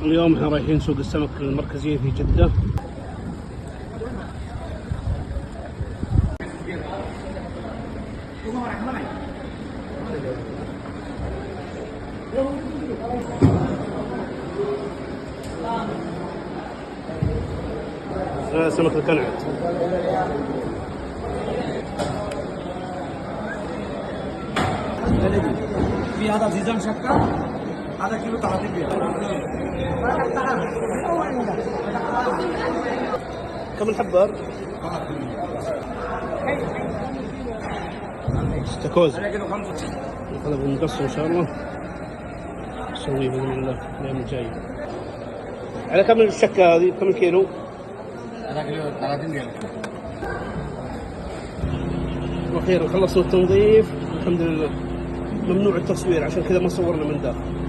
اليوم احنا رايحين سوق السمك المركزية في جدة. سمك الكنعت. في هذا زيزان شكا هذا كيلو 30 ريال. كم الحبة؟ استاكوزا. هذا بنقص ان شاء الله نسويه باذن الله الايام الجايه. على كم الشكه هذه؟ كم الكيلو؟ هذا كيلو 30 ريال. واخيرا خلصوا التنظيف الحمد لله. ممنوع التصوير عشان كذا ما صورنا من داخل.